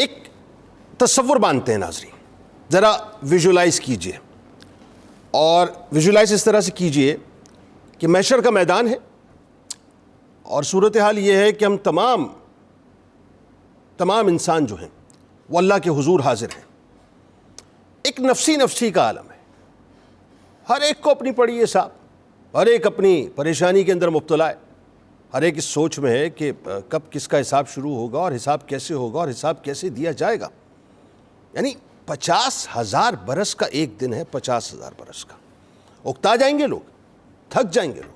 ایک تصور باندھتے ہیں ناظرین، ذرا ویژولائز کیجئے، اور ویژولائز اس طرح سے کیجئے کہ محشر کا میدان ہے اور صورتحال یہ ہے کہ ہم تمام انسان جو ہیں وہ اللہ کے حضور حاضر ہیں۔ ایک نفسی کا عالم ہے، ہر ایک کو اپنی پڑی ہے صاحب، ہر ایک اپنی پریشانی کے اندر مبتلا ہے، ہر ایک اس سوچ میں ہے کہ کب کس کا حساب شروع ہوگا اور حساب کیسے ہوگا اور حساب کیسے دیا جائے گا۔ یعنی 50,000 برس کا ایک دن ہے، 50,000 برس کا، اکتا جائیں گے لوگ، تھک جائیں گے لوگ،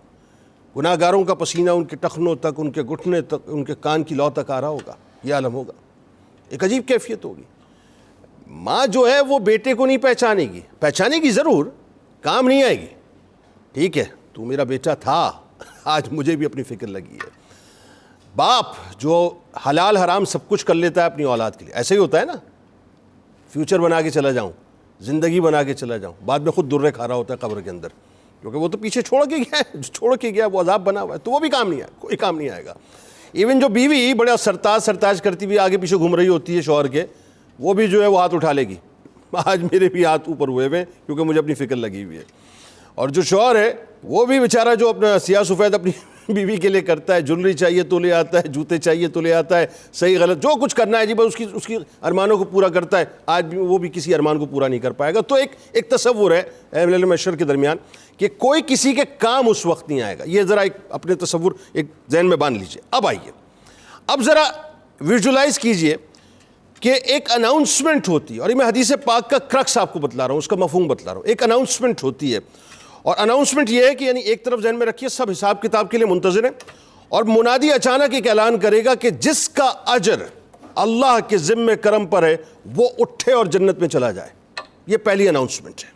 گناہ گاروں کا پسینہ ان کے ٹخنوں تک، ان کے گھٹنے تک، ان کے کان کی لو تک آ رہا ہوگا، یہ عالم ہوگا، ایک عجیب کیفیت ہوگی۔ ماں جو ہے وہ بیٹے کو نہیں پہچانے گی ضرور، کام نہیں آئے گی، ٹھیک ہے تو میرا بیٹا تھا، آج مجھے بھی اپنی فکر لگی ہے۔ باپ جو حلال حرام سب کچھ کر لیتا ہے اپنی اولاد کے لیے، ایسے ہی ہوتا ہے نا، فیوچر بنا کے چلا جاؤں، زندگی بنا کے چلا جاؤں، بعد میں خود درے کھا رہا ہوتا ہے قبر کے اندر، کیونکہ وہ تو پیچھے چھوڑ کے گیا وہ عذاب بنا ہوا ہے، تو وہ بھی کام نہیں آئے، کوئی کام نہیں آئے گا۔ ایون جو بیوی بڑا سرتاج کرتی ہوئی آگے پیچھے گھوم رہی ہوتی ہے شوہر کے، وہ بھی جو ہے وہ ہاتھ اٹھا لے گی، آج میرے بھی ہاتھ اوپر ہوئے ہوئے کیونکہ مجھے اپنی فکر لگی ہوئی ہے۔ اور جو شوہر ہے وہ بھی بیچارہ جو اپنا سیاہ سفید اپنی بیوی کے لیے کرتا ہے، جولری چاہیے تو لے آتا ہے، جوتے چاہیے تو لے آتا ہے، صحیح غلط جو کچھ کرنا ہے جی بس اس کی ارمانوں کو پورا کرتا ہے، آج بھی وہ بھی کسی ارمان کو پورا نہیں کر پائے گا۔ تو ایک تصور ہے اہل محشر کے درمیان کہ کوئی کسی کے کام اس وقت نہیں آئے گا، یہ ذرا ایک اپنے تصور ایک ذہن میں باندھ لیجئے۔ اب آئیے، اب ذرا ویژولائز کیجئے کہ ایک اناؤنسمنٹ ہوتی ہے، اور یہ میں حدیث پاک کا کرکس آپ کو بتلا رہا ہوں، اس کا مفہوم بتلا رہا ہوں۔ ایک اناؤنسمنٹ ہوتی ہے، اور اناؤنسمنٹ یہ ہے کہ یعنی ایک طرف ذہن میں رکھیے سب حساب کتاب کے لیے منتظر ہیں، اور منادی اچانک ایک اعلان کرے گا کہ جس کا اجر اللہ کے ذمہ کرم پر ہے وہ اٹھے اور جنت میں چلا جائے۔ یہ پہلی اناؤنسمنٹ ہے۔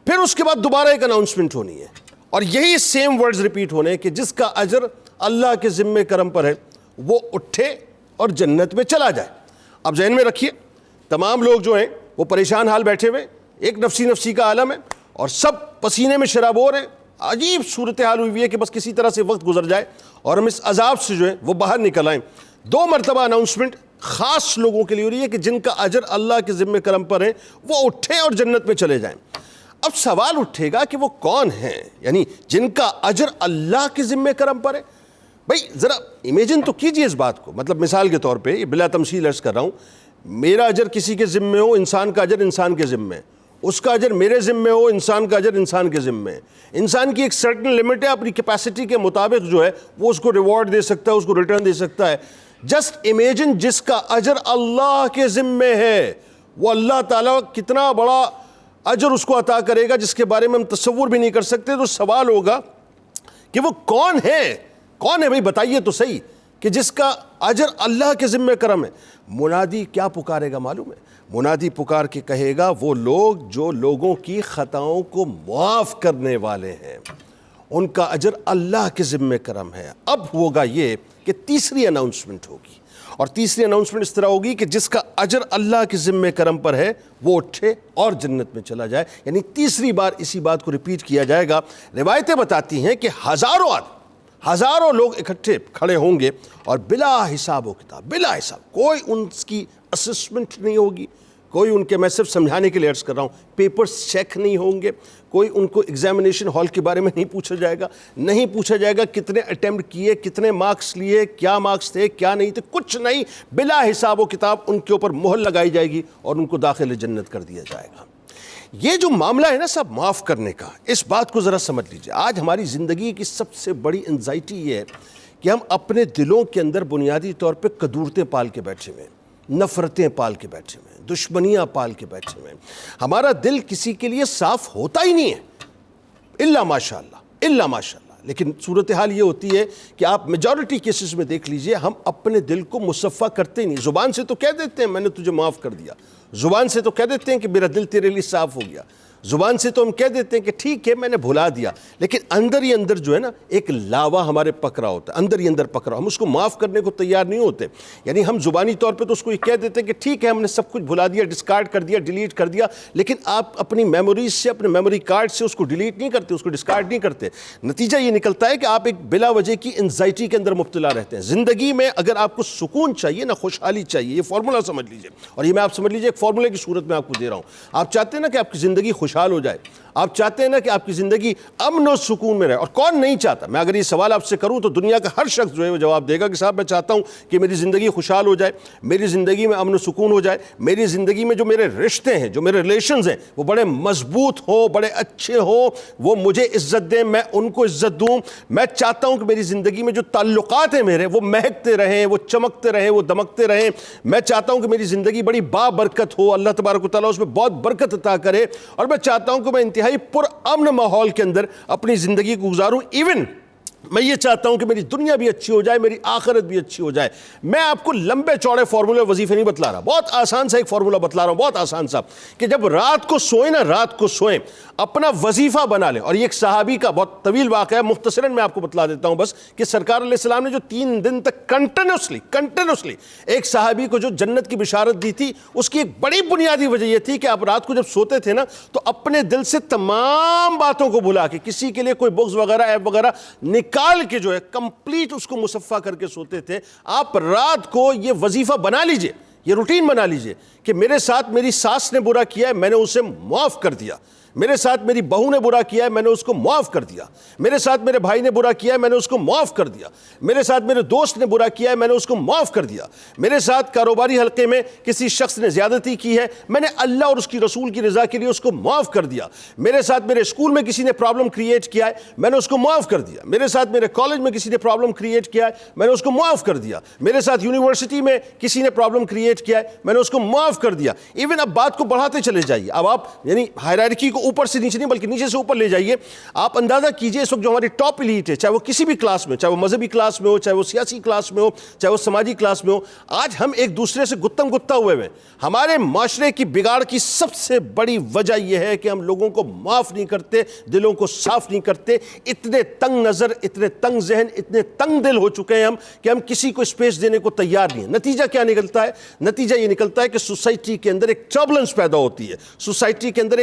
پھر اس کے بعد دوبارہ ایک اناؤنسمنٹ ہونی ہے، اور یہی سیم ورڈز ریپیٹ ہونے ہیں کہ جس کا اجر اللہ کے ذمہ کرم پر ہے وہ اٹھے اور جنت میں چلا جائے۔ اب ذہن میں رکھیے تمام لوگ جو ہیں وہ پریشان حال بیٹھے ہوئے، ایک نفسی کا عالم ہے، اور سب پسینے میں شرابور ہیں، عجیب صورتحال ہوئی ہے کہ بس کسی طرح سے وقت گزر جائے اور ہم اس عذاب سے جو ہے وہ باہر نکل آئیں۔ 2 مرتبہ اناؤنسمنٹ خاص لوگوں کے لیے ہو رہی ہے کہ جن کا اجر اللہ کے ذمہ کرم پر ہے وہ اٹھیں اور جنت میں چلے جائیں۔ اب سوال اٹھے گا کہ وہ کون ہیں، یعنی جن کا اجر اللہ کے ذمہ کرم پر ہے؟ بھائی ذرا امیجن تو کیجئے اس بات کو، مطلب مثال کے طور پہ یہ بلا تمثیل عرض کر رہا ہوں، میرا اجر کسی کے ذمہ ہو، انسان کا اجر انسان کے ذمہ ہے، اس کا اجر میرے ذمہ ہو، انسان کا اجر انسان کے ذمہ ہے۔ انسان کی ایک سرٹن لمٹ ہے، اپنی کیپیسٹی کے مطابق جو ہے وہ اس کو ریوارڈ دے سکتا ہے، اس کو ریٹرن دے سکتا ہے۔ جسٹ امیجن جس کا اجر اللہ کے ذمہ ہے وہ اللہ تعالیٰ کتنا بڑا اجر اس کو عطا کرے گا جس کے بارے میں ہم تصور بھی نہیں کر سکتے۔ تو سوال ہوگا کہ وہ کون ہے بھائی بتائیے تو صحیح، کہ جس کا اجر اللہ کے ذمہ کرم ہے۔ منادی کیا پکارے گا معلوم ہے؟ منادی پکار کے کہے گا وہ لوگ جو لوگوں کی خطاؤں کو معاف کرنے والے ہیں، ان کا اجر اللہ کے ذمہ کرم ہے۔ اب ہوگا یہ کہ تیسری اناؤنسمنٹ ہوگی، اور تیسری اناؤنسمنٹ اس طرح ہوگی کہ جس کا اجر اللہ کے ذمہ کرم پر ہے وہ اٹھے اور جنت میں چلا جائے، یعنی تیسری بار اسی بات کو ریپیٹ کیا جائے گا۔ روایتیں بتاتی ہیں کہ ہزاروں لوگ اکٹھے کھڑے ہوں گے، اور بلا حساب و کتاب، بلا حساب، کوئی ان کی اسسمنٹ نہیں ہوگی، کوئی ان کے، میں صرف سمجھانے کے لیے عرض کر رہا ہوں، پیپرز چیک نہیں ہوں گے، کوئی ان کو ایگزامینیشن ہال کے بارے میں نہیں پوچھا جائے گا کتنے اٹیمپٹ کیے، کتنے مارکس لیے، کیا مارکس تھے، کیا نہیں تھے، کچھ نہیں، بلا حساب و کتاب ان کے اوپر مہر لگائی جائے گی اور ان کو داخل جنت کر دیا جائے گا۔ یہ جو معاملہ ہے نا صاحب معاف کرنے کا، اس بات کو ذرا سمجھ لیجئے۔ آج ہماری زندگی کی سب سے بڑی انزائٹی یہ ہے کہ ہم اپنے دلوں کے اندر بنیادی طور پہ قدورتیں پال کے بیٹھے ہوئے ہیں، نفرتیں پال کے بیٹھے ہوئے ہیں، دشمنیاں پال کے بیٹھے ہوئے ہیں۔ ہمارا دل کسی کے لیے صاف ہوتا ہی نہیں ہے، الا ماشاءاللہ۔ لیکن صورتحال یہ ہوتی ہے کہ آپ میجورٹی کیسز میں دیکھ لیجئے، ہم اپنے دل کو مصفا کرتے ہی نہیں۔ زبان سے تو کہہ دیتے ہیں میں نے تجھے معاف کر دیا، زبان سے تو کہہ دیتے ہیں کہ میرا دل تیرے لیے صاف ہو گیا، زبان سے تو ہم کہہ دیتے ہیں کہ ٹھیک ہے میں نے بھلا دیا، لیکن اندر ہی اندر جو ہے نا ایک لاوا ہمارے پکڑا ہوتا ہے، اندر ہی اندر پکڑا، ہم اس کو معاف کرنے کو تیار نہیں ہوتے. یعنی ہم زبانی طور پہ تو اس کو یہ کہہ دیتے ہیں کہ ٹھیک ہے ہم نے سب کچھ بھلا دیا، ڈسکارڈ کر دیا، ڈیلیٹ کر دیا، لیکن آپ اپنی میموریز سے، اپنے میموری کارڈ سے اس کو ڈیلیٹ نہیں کرتے، اس کو ڈسکارڈ نہیں کرتے. نتیجہ یہ نکلتا ہے کہ آپ ایک بلا وجہ کی انزائٹی کے اندر مبتلا رہتے ہیں. زندگی میں اگر آپ کو سکون چاہیے نا، خوشحالی چاہیے، یہ فارمولا سمجھ لیجئے، اور یہ میں آپ سمجھ لیجئے ایک فارمولے کی صورت میں آپ کو دے رہا ہوں. آپ چاہتے ہیں نا کہ آپ کی زندگی خوشحال ہو جائے، آپ چاہتے ہیں نا کہ آپ کی زندگی امن و سکون میں رہے، اور کون نہیں چاہتا؟ میں اگر یہ سوال آپ سے کروں تو دنیا کا ہر شخص جو ہے وہ جواب دے گا کہ صاحب میں چاہتا ہوں کہ میری زندگی خوشحال ہو جائے، میری زندگی میں امن و سکون ہو جائے، میری زندگی میں جو میرے رشتے ہیں، جو میرے ریلیشنز ہیں وہ بڑے مضبوط ہوں، بڑے اچھے ہوں، وہ مجھے عزت دیں، میں ان کو عزت دوں. میں چاہتا ہوں کہ میری زندگی میں جو تعلقات ہیں میرے وہ مہکتے رہیں، وہ چمکتے رہیں، وہ دمکتے رہیں. میں چاہتا ہوں کہ میری زندگی بڑی بابرکت ہو، اللہ تبارک و تعالیٰ اس میں بہت برکت عطا کرے، اور میں چاہتا ہوں کہ میں انتہائی پرامن ماحول کے اندر اپنی زندگی کو گزاروں. ایون میں یہ چاہتا ہوں کہ میری دنیا بھی اچھی ہو جائے، میری آخرت بھی اچھی ہو جائے. میں آپ کو لمبے چوڑے فارمولے وظیفے نہیں بتلا رہا، بہت آسان سا ایک فارمولہ بتلا رہا ہوں، بہت آسان سا، کہ جب رات کو سوئیں نا، رات کو سوئیں اپنا وظیفہ بنا لیں. اور یہ ایک صحابی کا بہت طویل واقعہ ہے، مختصراً میں آپ کو بتلا دیتا ہوں بس، کہ سرکار علیہ السلام نے جو 3 دن تک کنٹینیوسلی ایک صحابی کو جو جنت کی بشارت دی تھی، اس کی ایک بڑی بنیادی وجہ یہ تھی کہ آپ رات کو جب سوتے تھے نا تو اپنے دل سے تمام باتوں کو بھلا کے، کسی کے لیے کوئی بغض وغیرہ عیب وغیرہ نکال کے جو ہے کمپلیٹ اس کو مصفا کر کے سوتے تھے. آپ رات کو یہ وظیفہ بنا لیجئے، یہ روٹین بنا لیجئے کہ میرے ساتھ میری ساس نے برا کیا ہے، میں نے اسے معاف کر دیا. میرے ساتھ میری بہو نے برا کیا ہے، میں نے اس کو معاف کر دیا. میرے ساتھ میرے بھائی نے برا کیا ہے، میں نے اس کو معاف کر دیا. میرے ساتھ میرے دوست نے برا کیا ہے، میں نے اس کو معاف کر دیا. میرے ساتھ کاروباری حلقے میں کسی شخص نے زیادتی کی ہے، میں نے اللہ اور اس کی رسول کی رضا کے لیے اس کو معاف کر دیا. میرے ساتھ میرے اسکول میں کسی نے پرابلم کریٹ کیا ہے، میں نے اس کو معاف کر دیا. میرے ساتھ میرے کالج میں کسی نے پرابلم کریٹ کیا ہے، میں نے اس کو معاف کر دیا. میرے ساتھ یونیورسٹی میں کسی نے پرابلم کریٹ کیا ہے، میں نے اس کو معاف کر دیا. ایون اب بات کو بڑھاتے چلے جائیے، اب آپ یعنی ہائرارکی کو اوپر سے نیچے نہیں بلکہ نیچے سے اوپر لے جائیے. آپ اندازہ کیجئے اس وقت جو ہماری ٹاپ ایلیٹ ہے، چاہے وہ کسی بھی کلاس میں، چاہے وہ مذہبی کلاس میں ہو، چاہے وہ سیاسی کلاس میں ہو، چاہے وہ سماجی کلاس میں ہو، آج ہم ایک دوسرے سے گتم گتا ہوئے ہیں. ہمارے معاشرے کی بگاڑ کی سب سے بڑی وجہ یہ ہے کہ ہم لوگوں کو معاف نہیں کرتے، دلوں کو صاف نہیں کرتے. اتنے تنگ نظر، اتنے تنگ ذہن، اتنے تنگ دل ہو چکے ہیں ہم کہ ہم کسی کو اسپیس دینے کو تیار نہیں ہیں. نتیجہ کیا نکلتا ہے؟ نتیجہ یہ نکلتا ہے کہ سوسائٹی کے اندر ایک ٹربلنس پیدا ہوتی ہے، سوسائٹی کے اندر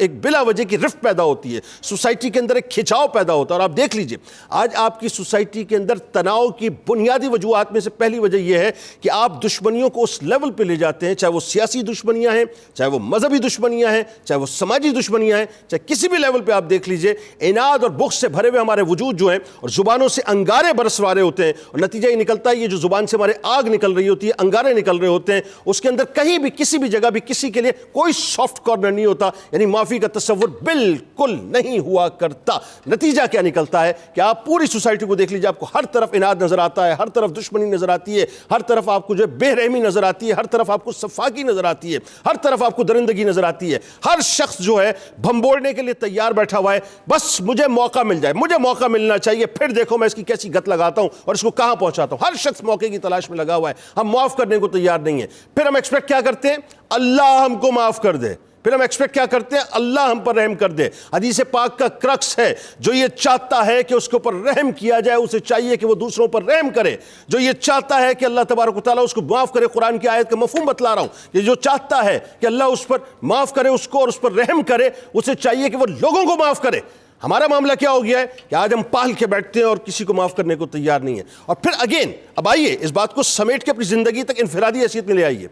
ایک بلا وجہ کی رفت پیدا ہوتی ہے، سوسائٹی کے اندر ایک کھچاؤ پیدا ہوتا ہے. اور آپ دیکھ لیجئے آج آپ کی سوسائٹی کے اندر تناؤ کی بنیادی وجوہات میں سے پہلی وجہ یہ ہے کہ آپ دشمنیوں کو اس لیول پہ لے جاتے ہیں، چاہے وہ سیاسی دشمنیاں ہیں، چاہے وہ مذہبی دشمنیاں ہیں، چاہے وہ سماجی دشمنیاں ہیں، چاہے کسی بھی لیول پہ آپ دیکھ لیجئے، اناد اور بغض سے بھرے ہوئے ہمارے وجود جو ہیں اور زبانوں سے انگارے برس رہے ہوتے ہیں. اور نتیجہ یہ نکلتا ہے یہ جو زبان سے ہمارے آگ نکل رہی ہوتی ہے، انگارے نکل رہے ہوتے ہیں، اس کے اندر کہیں بھی کسی بھی جگہ بھی کسی کے لیے کوئی سافٹ کارنر نہیں ہوتا، یعنی معافی کا تصور بالکل نہیں ہوا کرتا. نتیجہ کیا نکلتا ہے کہ آپ پوری سوسائٹی کو دیکھ لیجیے، آپ کو ہر طرف اناد نظر آتا ہے، ہر طرف دشمنی نظر آتی ہے، ہر طرف آپ کو جو ہے بے رحمی نظر آتی ہے، ہر طرف آپ کو صفاقی نظر آتی ہے، ہر طرف آپ کو درندگی نظر آتی ہے. ہر شخص جو ہے بھمبوڑنے کے لیے تیار بیٹھا ہوا ہے، بس مجھے موقع مل جائے، مجھے موقع ملنا چاہیے، پھر دیکھو میں اس کی کیسی گت لگاتا ہوں اور اس کو کہاں پہنچاتا ہوں. ہر شخص موقع کی تلاش میں لگا ہوا ہے. ہم معاف کرنے کو تیار نہیں ہیں. پھر ہم ایکسپیکٹ کیا کرتے ہیں؟ اللہ ہم کو معاف کر دے. پھر ہم ایکسپیکٹ کیا کرتے ہیں؟ اللہ ہم پر رحم کر دے. حدیث پاک کا کرکس ہے، جو یہ چاہتا ہے کہ اس کے اوپر رحم کیا جائے اسے چاہیے کہ وہ دوسروں پر رحم کرے. جو یہ چاہتا ہے کہ اللہ تبارک و تعالیٰ اس کو معاف کرے، قرآن کی آیت کا مفہوم بتلا رہا ہوں، یہ جو چاہتا ہے کہ اللہ اس پر معاف کرے اس کو اور اس پر رحم کرے، اسے چاہیے کہ وہ لوگوں کو معاف کرے. ہمارا معاملہ کیا ہو گیا ہے کہ آج ہم پال کے بیٹھتے ہیں اور کسی کو معاف کرنے کو تیار نہیں ہے. اور پھر اگین اب آئیے اس بات کو سمیٹ کے اپنی زندگی تک انفرادی حیثیت میں لے آئیے.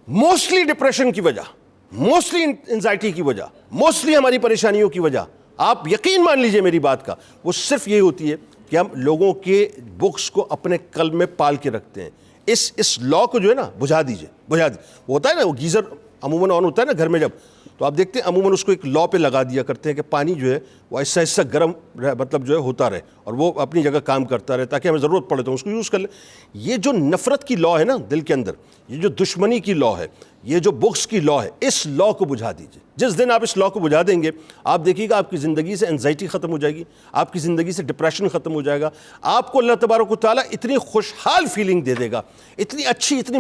موسٹلی ڈپریشن کی وجہ، موسٹلی انزائٹی کی وجہ، موسٹلی ہماری پریشانیوں کی وجہ، آپ یقین مان لیجئے میری بات کا، وہ صرف یہی ہوتی ہے کہ ہم لوگوں کے بغض کو اپنے قلب میں پال کے رکھتے ہیں. اس لا کو جو ہے نا بجھا دیجئے. وہ ہوتا ہے نا، وہ گیزر عموماً آن ہوتا ہے نا گھر میں جب، تو آپ دیکھتے ہیں عموماً اس کو ایک لا پہ لگا دیا کرتے ہیں کہ پانی جو ہے وہ ایسا ایسا گرم مطلب جو ہے ہوتا رہے اور وہ اپنی جگہ کام کرتا رہے تاکہ ہمیں ضرورت پڑے تو اس کو یوز کر لیں. یہ جو نفرت کی لا ہے نا دل کے اندر، یہ جو دشمنی کی لا ہے، یہ جو بغض کی لا ہے اس لا کو بجھا دیجئے. جس دن آپ اس لا کو بجھا دیں گے آپ دیکھیے گا آپ کی زندگی سے انزائٹی ختم ہو جائے گی, آپ کی زندگی سے ڈپریشن ختم ہو جائے گا, آپ کو اللہ تبارک و تعالیٰ اتنی خوشحال فیلنگ دے دے گا, اتنی اچھی اتنی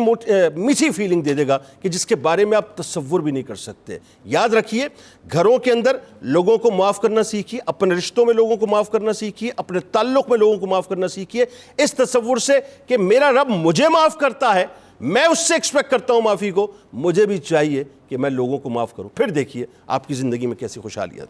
میٹھی فیلنگ دے دے گا کہ جس کے بارے میں آپ تصور بھی نہیں کر سکتے. یاد رکھیے گھروں کے اندر لوگوں کو معاف کرنا سیکھیے, اپنے رشتوں میں لوگوں کو معاف کرنا سیکھیے, اپنے تعلق میں لوگوں کو معاف کرنا سیکھیے اس تصور سے کہ میرا رب مجھے معاف کرتا ہے, میں اس سے ایکسپیکٹ کرتا ہوں معافی کو, مجھے بھی چاہیے کہ میں لوگوں کو معاف کروں. پھر دیکھیے آپ کی زندگی میں کیسی خوشحالی آتی ہے.